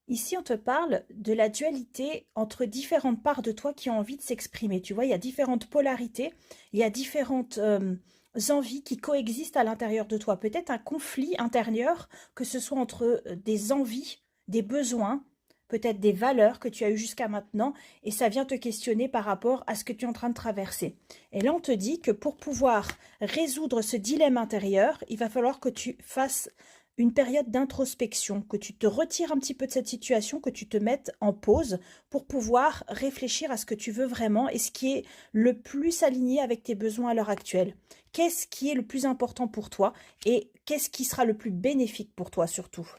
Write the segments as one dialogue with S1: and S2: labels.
S1: Ici, on te parle de la dualité entre différentes parts de toi qui ont envie de s'exprimer. Tu vois, il y a différentes polarités, il y a différentes envies qui coexistent à l'intérieur de toi. Peut-être un conflit intérieur, que ce soit entre des envies, des besoins, peut-être des valeurs que tu as eues jusqu'à maintenant, et ça vient te questionner par rapport à ce que tu es en train de traverser. Et là, on te dit que pour pouvoir résoudre ce dilemme intérieur, il va falloir que tu fasses une période d'introspection, que tu te retires un petit peu de cette situation, que tu te mettes en pause pour pouvoir réfléchir à ce que tu veux vraiment et ce qui est le plus aligné avec tes besoins à l'heure actuelle. Qu'est-ce qui est le plus important pour toi et qu'est-ce qui sera le plus bénéfique pour toi surtout?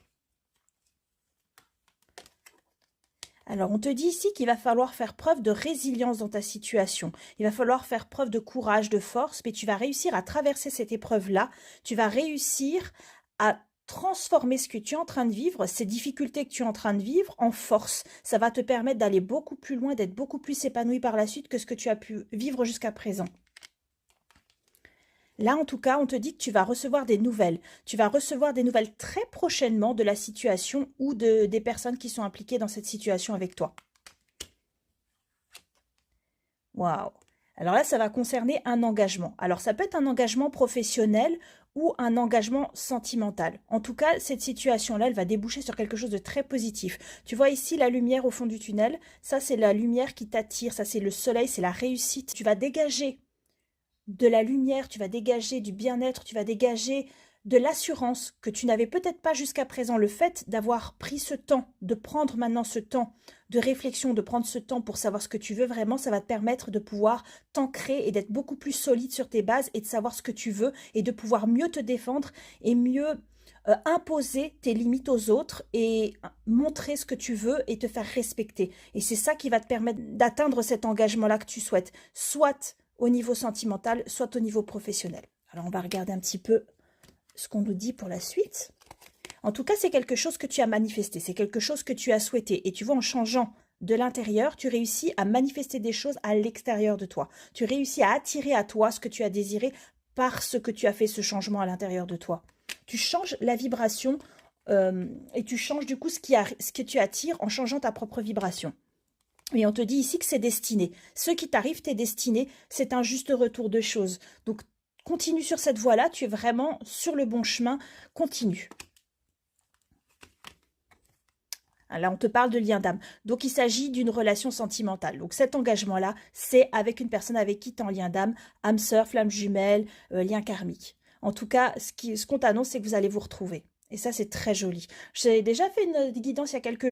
S1: Alors, on te dit ici qu'il va falloir faire preuve de résilience dans ta situation. Il va falloir faire preuve de courage, de force, mais tu vas réussir à traverser cette épreuve-là. Tu vas réussir à transformer ce que tu es en train de vivre, ces difficultés que tu es en train de vivre, en force. Ça va te permettre d'aller beaucoup plus loin, d'être beaucoup plus épanoui par la suite que ce que tu as pu vivre jusqu'à présent. Là, en tout cas, on te dit que tu vas recevoir des nouvelles. Tu vas recevoir des nouvelles très prochainement de la situation ou des personnes qui sont impliquées dans cette situation avec toi. Waouh! Alors là, ça va concerner un engagement. Alors ça peut être un engagement professionnel ou un engagement sentimental. En tout cas, cette situation-là, elle va déboucher sur quelque chose de très positif. Tu vois ici la lumière au fond du tunnel. Ça, c'est la lumière qui t'attire. Ça, c'est le soleil, c'est la réussite. Tu vas dégager de la lumière, tu vas dégager du bien-être, tu vas dégager de l'assurance que tu n'avais peut-être pas jusqu'à présent. Le fait d'avoir pris ce temps, de prendre maintenant ce temps de réflexion, de prendre ce temps pour savoir ce que tu veux vraiment, ça va te permettre de pouvoir t'ancrer et d'être beaucoup plus solide sur tes bases et de savoir ce que tu veux et de pouvoir mieux te défendre et mieux imposer tes limites aux autres et montrer ce que tu veux et te faire respecter. Et c'est ça qui va te permettre d'atteindre cet engagement-là que tu souhaites, soit au niveau sentimental, soit au niveau professionnel. Alors on va regarder un petit peu ce qu'on nous dit pour la suite. En tout cas, c'est quelque chose que tu as manifesté, c'est quelque chose que tu as souhaité. Et tu vois, en changeant de l'intérieur, tu réussis à manifester des choses à l'extérieur de toi. Tu réussis à attirer à toi ce que tu as désiré parce que tu as fait ce changement à l'intérieur de toi. Tu changes la vibration et tu changes du coup ce que tu attires en changeant ta propre vibration. Et on te dit ici que c'est destiné. Ce qui t'arrive, t'es destiné, c'est un juste retour de choses. Donc, continue sur cette voie-là, tu es vraiment sur le bon chemin, continue. Là, on te parle de lien d'âme. Donc, il s'agit d'une relation sentimentale. Donc, cet engagement-là, c'est avec une personne avec qui tu es en lien d'âme, âme sœur, flamme jumelle, lien karmique. En tout cas, ce qu'on t'annonce, c'est que vous allez vous retrouver. Et ça, c'est très joli. J'ai déjà fait une guidance il y a quelques